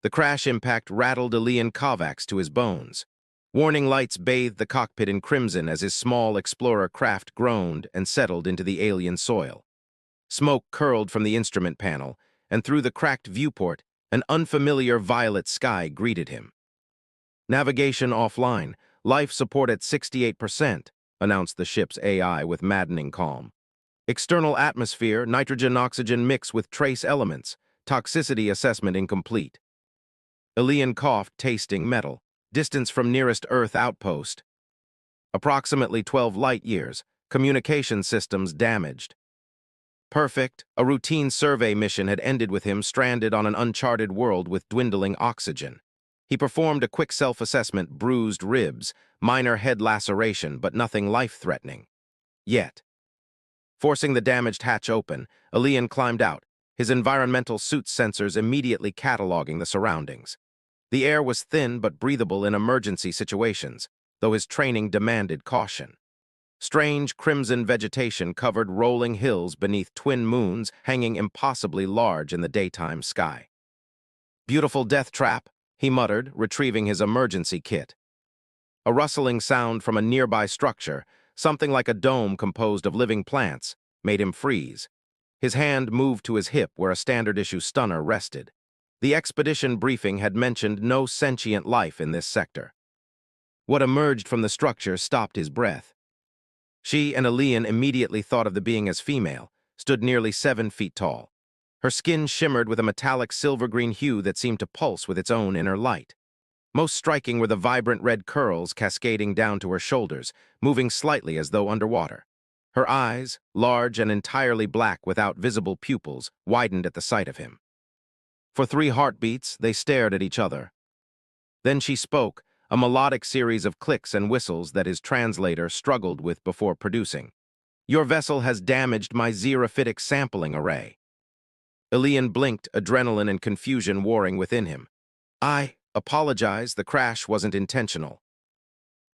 The crash impact rattled Elian Kovacs to his bones. Warning lights bathed the cockpit in crimson as his small explorer craft groaned and settled into the alien soil. Smoke curled from the instrument panel, and through the cracked viewport, an unfamiliar violet sky greeted him. Navigation offline, life support at 68%, announced the ship's AI with maddening calm. External atmosphere, nitrogen-oxygen mix with trace elements, toxicity assessment incomplete. Elian coughed, tasting metal. Distance from nearest Earth outpost. Approximately 12 light-years, communication systems damaged. Perfect, a routine survey mission had ended with him stranded on an uncharted world with dwindling oxygen. He performed a quick self-assessment, bruised ribs, minor head laceration, but nothing life-threatening. Yet. Forcing the damaged hatch open, Elian climbed out, his environmental suit sensors immediately cataloging the surroundings. The air was thin but breathable in emergency situations, though his training demanded caution. Strange crimson vegetation covered rolling hills beneath twin moons hanging impossibly large in the daytime sky. "Beautiful death trap," he muttered, retrieving his emergency kit. A rustling sound from a nearby structure, something like a dome composed of living plants, made him freeze. His hand moved to his hip where a standard-issue stunner rested. The expedition briefing had mentioned no sentient life in this sector. What emerged from the structure stopped his breath. She and Elian immediately thought of the being as female, stood nearly 7 feet tall. Her skin shimmered with a metallic silver-green hue that seemed to pulse with its own inner light. Most striking were the vibrant red curls cascading down to her shoulders, moving slightly as though underwater. Her eyes, large and entirely black without visible pupils, widened at the sight of him. For 3 heartbeats, they stared at each other. Then she spoke, a melodic series of clicks and whistles that his translator struggled with before producing. "Your vessel has damaged my xerophytic sampling array." Elian blinked, adrenaline and confusion warring within him. "I apologize, the crash wasn't intentional."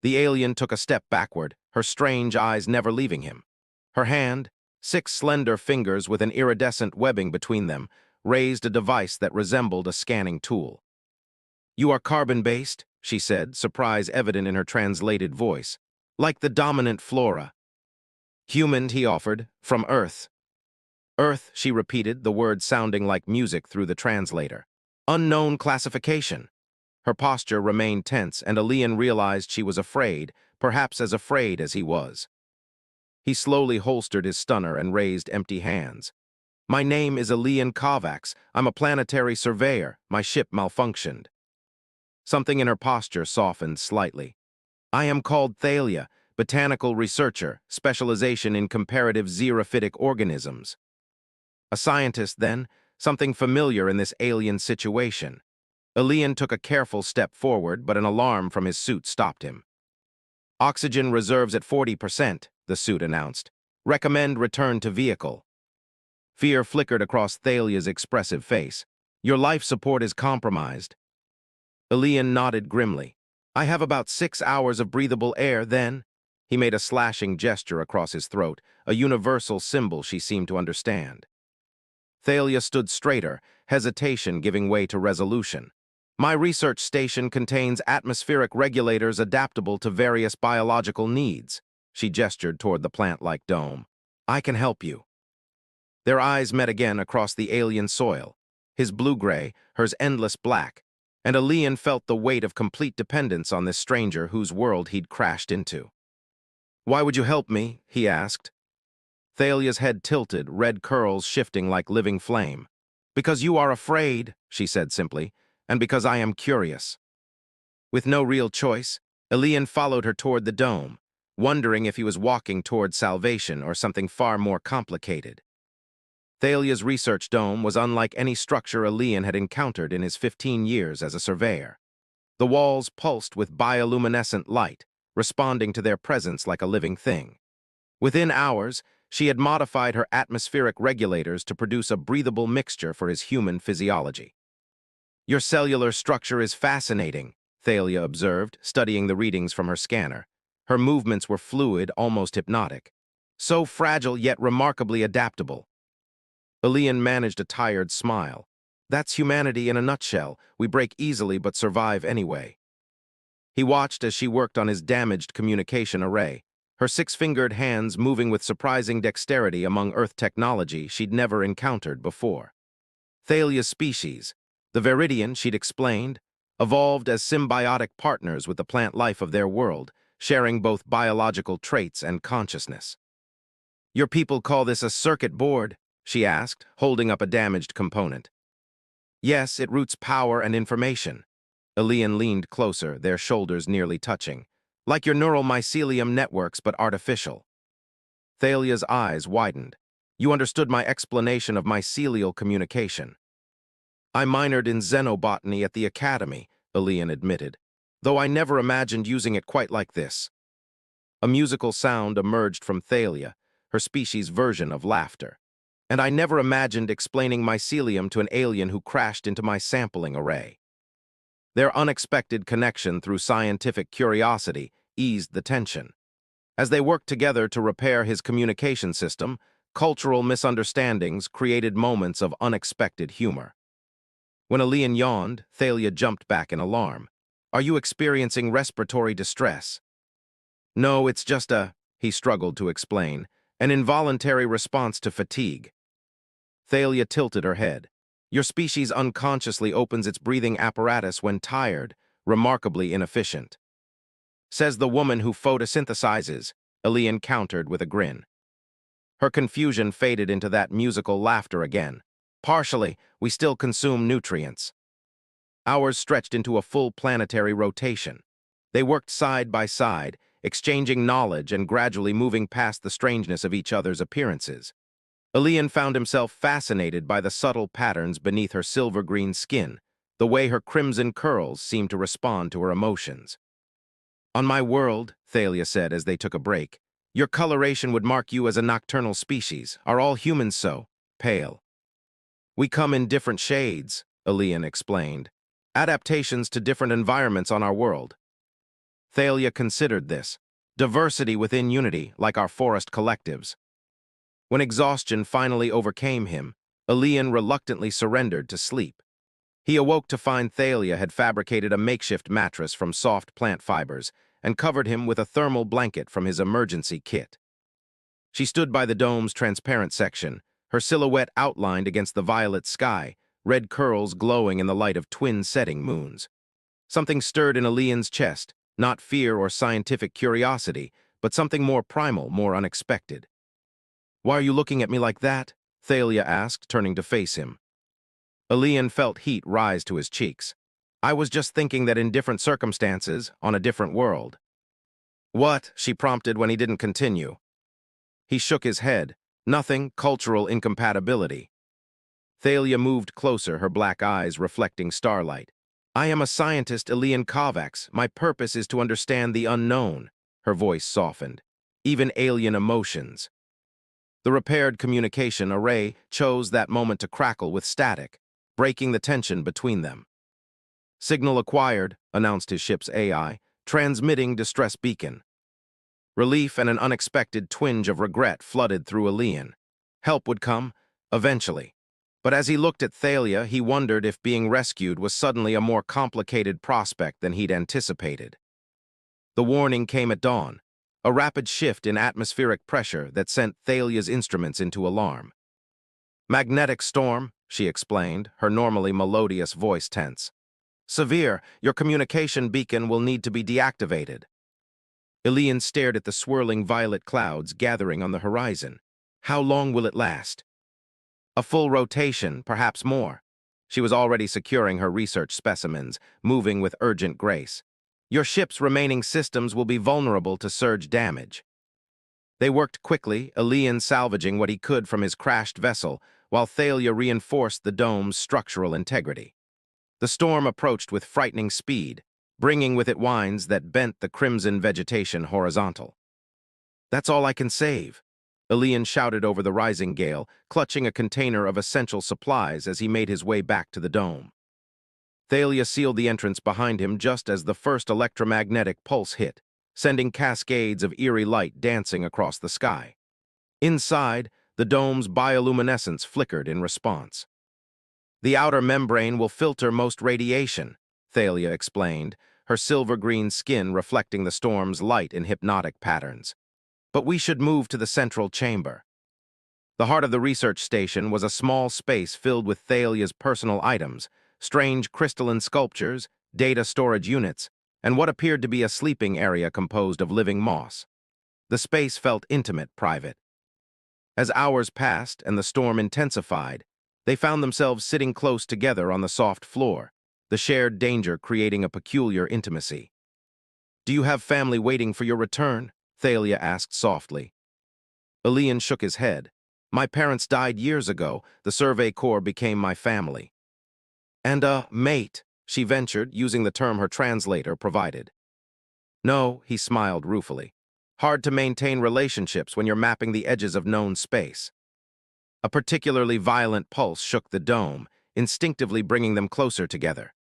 The alien took a step backward, her strange eyes never leaving him. Her hand, 6 slender fingers with an iridescent webbing between them, raised a device that resembled a scanning tool. "You are carbon-based," she said, surprise evident in her translated voice. "Like the dominant flora." "Human," he offered, "from Earth." "Earth," she repeated, the words sounding like music through the translator. "Unknown classification." Her posture remained tense, and Elian realized she was afraid, perhaps as afraid as he was. He slowly holstered his stunner and raised empty hands. "My name is Elian Kovacs. I'm a planetary surveyor. My ship malfunctioned." Something in her posture softened slightly. "I am called Thalia, botanical researcher, specialization in comparative xerophytic organisms." A scientist, then, something familiar in this alien situation. Elian took a careful step forward, but an alarm from his suit stopped him. "Oxygen reserves at 40%, the suit announced. "Recommend return to vehicle." Fear flickered across Thalia's expressive face. "Your life support is compromised." Elian nodded grimly. "I have about 6 hours of breathable air, then." He made a slashing gesture across his throat, a universal symbol she seemed to understand. Thalia stood straighter, hesitation giving way to resolution. "My research station contains atmospheric regulators adaptable to various biological needs." She gestured toward the plant-like dome. "I can help you." Their eyes met again across the alien soil, his blue-gray, hers endless black, and Elian felt the weight of complete dependence on this stranger whose world he'd crashed into. "Why would you help me?" he asked. Thalia's head tilted, red curls shifting like living flame. "Because you are afraid," she said simply, "and because I am curious." With no real choice, Elian followed her toward the dome, wondering if he was walking toward salvation or something far more complicated. Thalia's research dome was unlike any structure Elian had encountered in his 15 years as a surveyor. The walls pulsed with bioluminescent light, responding to their presence like a living thing. Within hours, she had modified her atmospheric regulators to produce a breathable mixture for his human physiology. "Your cellular structure is fascinating," Thalia observed, studying the readings from her scanner. Her movements were fluid, almost hypnotic. "So fragile yet remarkably adaptable." Elian managed a tired smile. That's humanity in a nutshell. We break easily but survive anyway. He watched as she worked on his damaged communication array, her six-fingered hands moving with surprising dexterity among Earth technology she'd never encountered before. Thalia's species, the Viridian, she'd explained, evolved as symbiotic partners with the plant life of their world, sharing both biological traits and consciousness. Your people call this a circuit board? She asked, holding up a damaged component. Yes, it routes power and information. Elian leaned closer, their shoulders nearly touching. Like your neural mycelium networks, but artificial. Thalia's eyes widened. You understood my explanation of mycelial communication. I minored in xenobotany at the academy, Elian admitted, though I never imagined using it quite like this. A musical sound emerged from Thalia, her species' version of laughter. And I never imagined explaining mycelium to an alien who crashed into my sampling array. Their unexpected connection through scientific curiosity eased the tension. As they worked together to repair his communication system, cultural misunderstandings created moments of unexpected humor. When Elian yawned, Thalia jumped back in alarm. Are you experiencing respiratory distress? No, it's just he struggled to explain, an involuntary response to fatigue. Thalia tilted her head. Your species unconsciously opens its breathing apparatus when tired, remarkably inefficient. Says the woman who photosynthesizes, Elian countered with a grin. Her confusion faded into that musical laughter again. Partially, we still consume nutrients. Hours stretched into a full planetary rotation. They worked side by side, exchanging knowledge and gradually moving past the strangeness of each other's appearances. Elian found himself fascinated by the subtle patterns beneath her silver-green skin, the way her crimson curls seemed to respond to her emotions. On my world, Thalia said as they took a break, your coloration would mark you as a nocturnal species. Are all humans so? Pale. We come in different shades, Elian explained. Adaptations to different environments on our world. Thalia considered this. Diversity within unity, like our forest collectives. When exhaustion finally overcame him, Elian reluctantly surrendered to sleep. He awoke to find Thalia had fabricated a makeshift mattress from soft plant fibers and covered him with a thermal blanket from his emergency kit. She stood by the dome's transparent section, her silhouette outlined against the violet sky, red curls glowing in the light of twin setting moons. Something stirred in Elian's chest, not fear or scientific curiosity, but something more primal, more unexpected. Why are you looking at me like that? Thalia asked, turning to face him. Elian felt heat rise to his cheeks. I was just thinking that in different circumstances, on a different world. What? She prompted when he didn't continue. He shook his head. Nothing, cultural incompatibility. Thalia moved closer, her black eyes reflecting starlight. I am a scientist, Elian Kovacs. My purpose is to understand the unknown. Her voice softened. Even alien emotions. The repaired communication array chose that moment to crackle with static, breaking the tension between them. Signal acquired, announced his ship's AI, transmitting distress beacon. Relief and an unexpected twinge of regret flooded through Elian. Help would come, eventually. But as he looked at Thalia, he wondered if being rescued was suddenly a more complicated prospect than he'd anticipated. The warning came at dawn, a rapid shift in atmospheric pressure that sent Thalia's instruments into alarm. Magnetic storm, she explained, her normally melodious voice tense. Severe, your communication beacon will need to be deactivated. Elian stared at the swirling violet clouds gathering on the horizon. How long will it last? A full rotation, perhaps more. She was already securing her research specimens, moving with urgent grace. Your ship's remaining systems will be vulnerable to surge damage. They worked quickly, Elian salvaging what he could from his crashed vessel, while Thalia reinforced the dome's structural integrity. The storm approached with frightening speed, bringing with it winds that bent the crimson vegetation horizontal. That's all I can save, Elian shouted over the rising gale, clutching a container of essential supplies as he made his way back to the dome. Thalia sealed the entrance behind him just as the first electromagnetic pulse hit, sending cascades of eerie light dancing across the sky. Inside, the dome's bioluminescence flickered in response. The outer membrane will filter most radiation, Thalia explained, her silver-green skin reflecting the storm's light in hypnotic patterns. But we should move to the central chamber. The heart of the research station was a small space filled with Thalia's personal items, strange crystalline sculptures, data storage units, and what appeared to be a sleeping area composed of living moss. The space felt intimate, private. As hours passed and the storm intensified, they found themselves sitting close together on the soft floor, the shared danger creating a peculiar intimacy. "Do you have family waiting for your return?" Thalia asked softly. Elian shook his head. "My parents died years ago. The Survey Corps became my family." "And a mate," she ventured, using the term her translator provided. "No," he smiled ruefully. "Hard to maintain relationships when you're mapping the edges of known space." A particularly violent pulse shook the dome, instinctively bringing them closer together.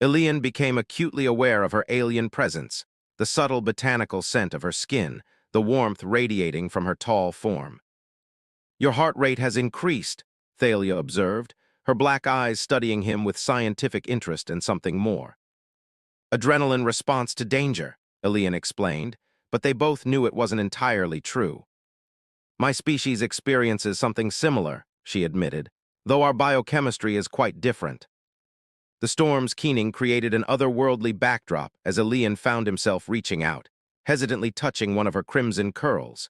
Elian became acutely aware of her alien presence, the subtle botanical scent of her skin, the warmth radiating from her tall form. "Your heart rate has increased," Thalia observed, her black eyes studying him with scientific interest and something more. "Adrenaline response to danger," Elian explained, but they both knew it wasn't entirely true. "My species experiences something similar," she admitted, "though our biochemistry is quite different." The storm's keening created an otherworldly backdrop as Elian found himself reaching out, hesitantly touching one of her crimson curls.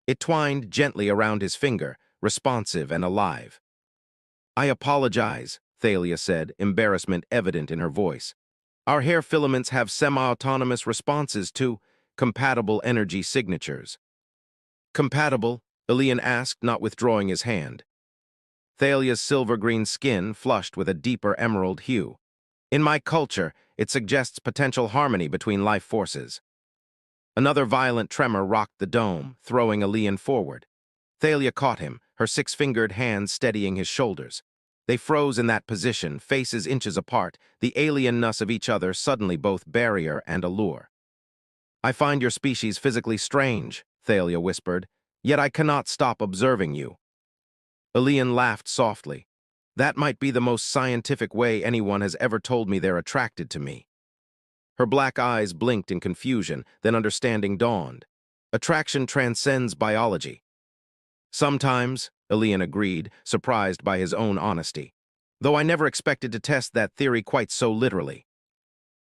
It twined gently around his finger, responsive and alive. "I apologize," Thalia said, embarrassment evident in her voice. "Our hair filaments have semi-autonomous responses to compatible energy signatures." "Compatible?" Elian asked, not withdrawing his hand. Thalia's silver-green skin flushed with a deeper emerald hue. "In my culture, it suggests potential harmony between life forces." Another violent tremor rocked the dome, throwing Elian forward. Thalia caught him, her six-fingered hands steadying his shoulders. They froze in that position, faces inches apart, the alienness of each other suddenly both barrier and allure. "I find your species physically strange," Thalia whispered, "yet I cannot stop observing you." Elian laughed softly. "That might be the most scientific way anyone has ever told me they're attracted to me." Her black eyes blinked in confusion, then understanding dawned. "Attraction transcends biology." "Sometimes," Elian agreed, surprised by his own honesty, "though I never expected to test that theory quite so literally."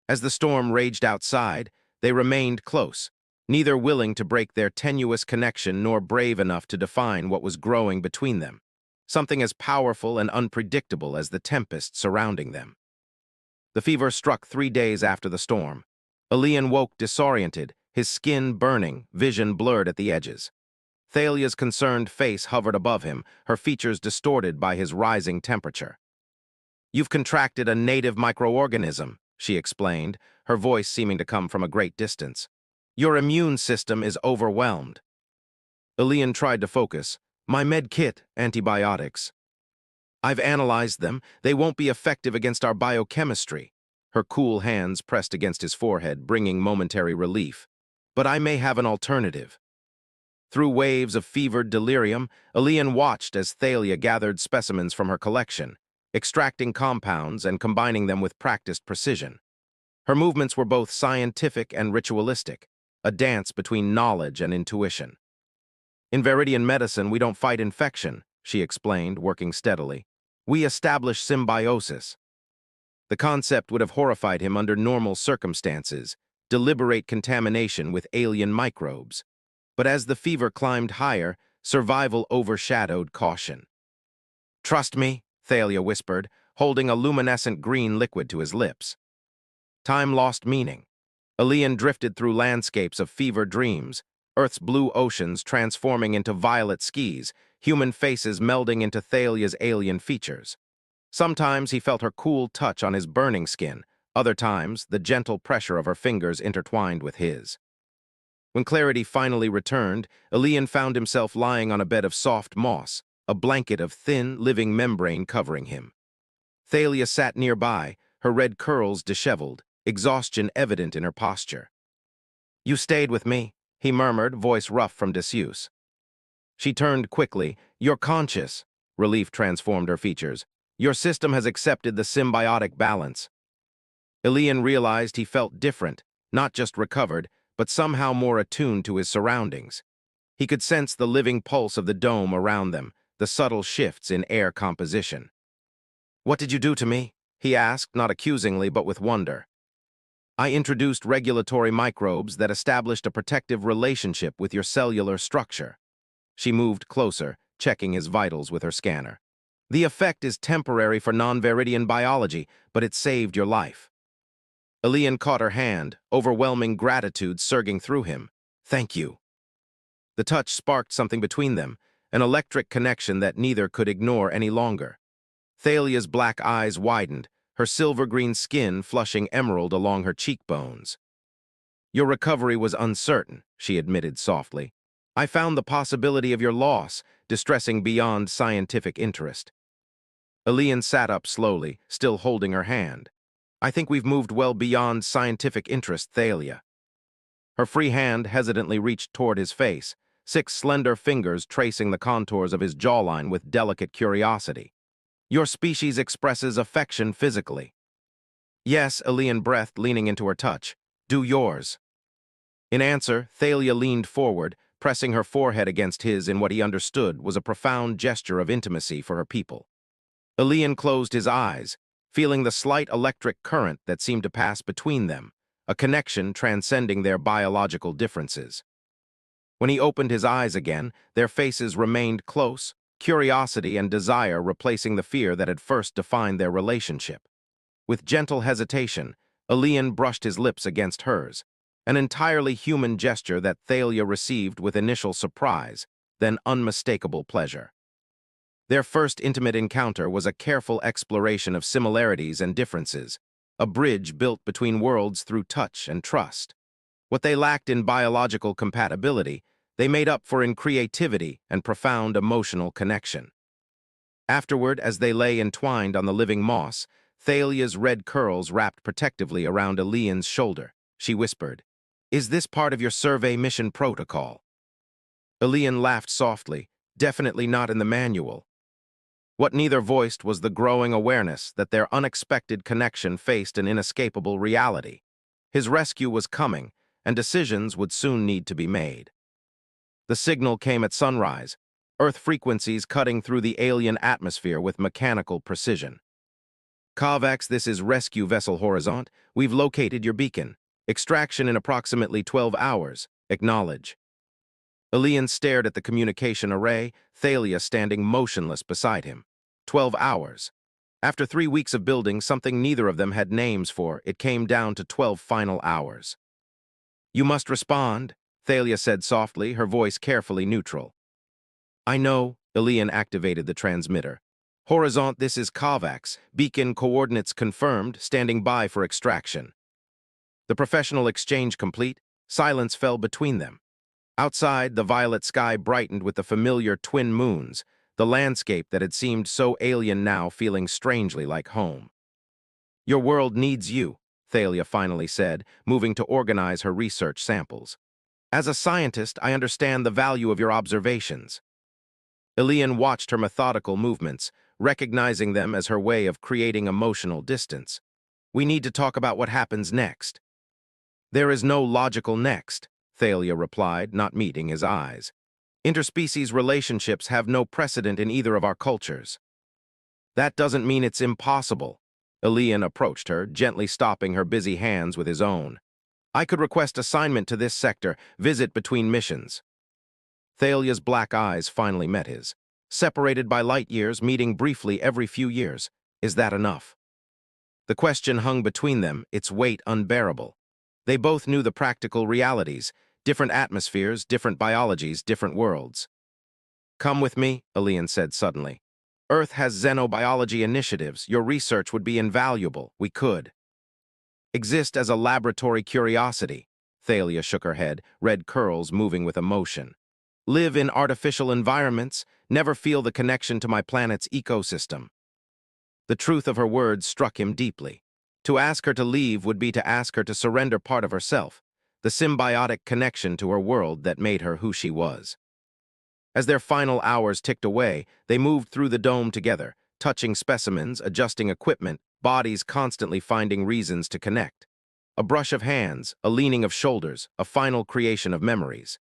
As the storm raged outside, they remained close, neither willing to break their tenuous connection nor brave enough to define what was growing between them, something as powerful and unpredictable as the tempest surrounding them. The fever struck 3 days after the storm. Elian woke disoriented, his skin burning, vision blurred at the edges. Thalia's concerned face hovered above him, her features distorted by his rising temperature. "You've contracted a native microorganism," she explained, her voice seeming to come from a great distance. "Your immune system is overwhelmed." Elian tried to focus. "My med kit, antibiotics. I've analyzed them. They won't be effective against our biochemistry." Her cool hands pressed against his forehead, bringing momentary relief. "But I may have an alternative." Through waves of fevered delirium, Elian watched as Thalia gathered specimens from her collection, extracting compounds and combining them with practiced precision. Her movements were both scientific and ritualistic, a dance between knowledge and intuition. "In Viridian medicine, we don't fight infection," she explained, working steadily. "We establish symbiosis." The concept would have horrified him under normal circumstances, deliberate contamination with alien microbes. But as the fever climbed higher, survival overshadowed caution. "Trust me," Thalia whispered, holding a luminescent green liquid to his lips. Time lost meaning. Elian drifted through landscapes of fever dreams, Earth's blue oceans transforming into violet skis, human faces melding into Thalia's alien features. Sometimes he felt her cool touch on his burning skin, other times the gentle pressure of her fingers intertwined with his. When clarity finally returned, Elian found himself lying on a bed of soft moss, a blanket of thin, living membrane covering him. Thalia sat nearby, her red curls disheveled, exhaustion evident in her posture. "You stayed with me," he murmured, voice rough from disuse. She turned quickly. "You're conscious." Relief transformed her features. Your system has accepted the symbiotic balance. Elian realized he felt different, not just recovered, but somehow more attuned to his surroundings. He could sense the living pulse of the dome around them, the subtle shifts in air composition. "What did you do to me?" he asked, not accusingly but with wonder. "I introduced regulatory microbes that established a protective relationship with your cellular structure." She moved closer, checking his vitals with her scanner. "The effect is temporary for non-Veridian biology, but it saved your life." Elian caught her hand, overwhelming gratitude surging through him. "Thank you." The touch sparked something between them, an electric connection that neither could ignore any longer. Thalia's black eyes widened, her silver-green skin flushing emerald along her cheekbones. "Your recovery was uncertain," she admitted softly. "I found the possibility of your loss distressing beyond scientific interest." Elian sat up slowly, still holding her hand. "I think we've moved well beyond scientific interest, Thalia." Her free hand hesitantly reached toward his face, 6 slender fingers tracing the contours of his jawline with delicate curiosity. "Your species expresses affection physically." "Yes," Elian breathed, leaning into her touch. "Do yours." In answer, Thalia leaned forward, pressing her forehead against his in what he understood was a profound gesture of intimacy for her people. Elian closed his eyes, feeling the slight electric current that seemed to pass between them, a connection transcending their biological differences. When he opened his eyes again, their faces remained close, curiosity and desire replacing the fear that had first defined their relationship. With gentle hesitation, Elian brushed his lips against hers, an entirely human gesture that Thalia received with initial surprise, then unmistakable pleasure. Their first intimate encounter was a careful exploration of similarities and differences, a bridge built between worlds through touch and trust. What they lacked in biological compatibility, they made up for in creativity and profound emotional connection. Afterward, as they lay entwined on the living moss, Thalia's red curls wrapped protectively around Elian's shoulder, she whispered, "Is this part of your survey mission protocol?" Elian laughed softly, "Definitely not in the manual." What neither voiced was the growing awareness that their unexpected connection faced an inescapable reality. His rescue was coming, and decisions would soon need to be made. The signal came at sunrise, Earth frequencies cutting through the alien atmosphere with mechanical precision. "Kovacs, this is Rescue Vessel Horizont. We've located your beacon. Extraction in approximately 12 hours. Acknowledge." Elian stared at the communication array, Thalia standing motionless beside him. 12 hours. After 3 weeks of building something neither of them had names for, it came down to 12 final hours. "You must respond," Thalia said softly, her voice carefully neutral. "I know," Elian activated the transmitter. "Horizont, this is Kovacs. Beacon coordinates confirmed, standing by for extraction." The professional exchange complete, silence fell between them. Outside, the violet sky brightened with the familiar twin moons, the landscape that had seemed so alien now feeling strangely like home. "Your world needs you," Thalia finally said, moving to organize her research samples. "As a scientist, I understand the value of your observations." Elian watched her methodical movements, recognizing them as her way of creating emotional distance. "We need to talk about what happens next." "There is no logical next," Thalia replied, not meeting his eyes. "Interspecies relationships have no precedent in either of our cultures." "That doesn't mean it's impossible." Elian approached her, gently stopping her busy hands with his own. "I could request assignment to this sector, visit between missions." Thalia's black eyes finally met his. "Separated by light years, meeting briefly every few years. Is that enough?" The question hung between them, its weight unbearable. They both knew the practical realities, different atmospheres, different biologies, different worlds. "Come with me," Elian said suddenly. "Earth has xenobiology initiatives. Your research would be invaluable. We could exist as a laboratory curiosity." Thalia shook her head, red curls moving with emotion. "Live in artificial environments, never feel the connection to my planet's ecosystem." The truth of her words struck him deeply. To ask her to leave would be to ask her to surrender part of herself, the symbiotic connection to her world that made her who she was. As their final hours ticked away, they moved through the dome together, touching specimens, adjusting equipment, bodies constantly finding reasons to connect. A brush of hands, a leaning of shoulders, a final creation of memories.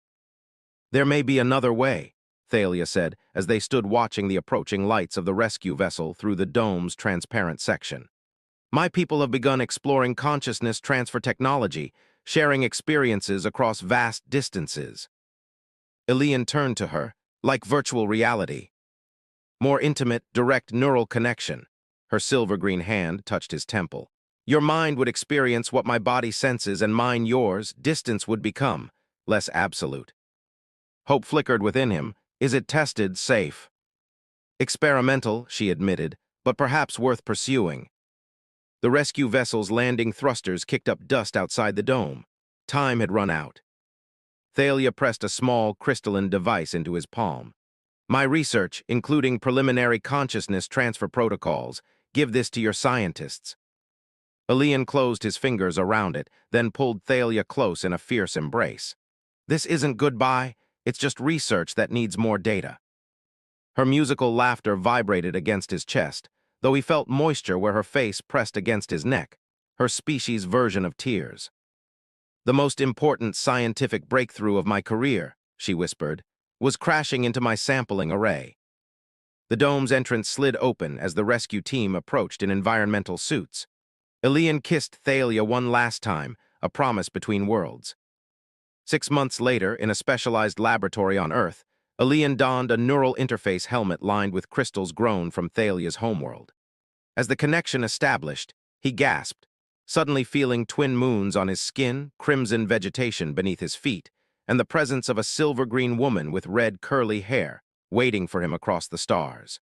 "There may be another way," Thalia said as they stood watching the approaching lights of the rescue vessel through the dome's transparent section. "My people have begun exploring consciousness transfer technology, sharing experiences across vast distances." Elian turned to her, like virtual reality. More intimate, direct neural connection. Her silver-green hand touched his temple. "Your mind would experience what my body senses and mine yours. Distance would become less absolute." Hope flickered within him. Is it tested, safe? "Experimental," she admitted, "but perhaps worth pursuing." The rescue vessel's landing thrusters kicked up dust outside the dome. Time had run out. Thalia pressed a small, crystalline device into his palm. "My research, including preliminary consciousness transfer protocols, give this to your scientists." Elian closed his fingers around it, then pulled Thalia close in a fierce embrace. "This isn't goodbye, it's just research that needs more data." Her musical laughter vibrated against his chest, though he felt moisture where her face pressed against his neck, her species' version of tears. "The most important scientific breakthrough of my career," she whispered, "was crashing into my sampling array." The dome's entrance slid open as the rescue team approached in environmental suits. Elian kissed Thalia one last time, a promise between worlds. 6 months later, in a specialized laboratory on Earth, Elian donned a neural interface helmet lined with crystals grown from Thalia's homeworld. As the connection established, he gasped, suddenly feeling twin moons on his skin, crimson vegetation beneath his feet, and the presence of a silver-green woman with red curly hair, waiting for him across the stars.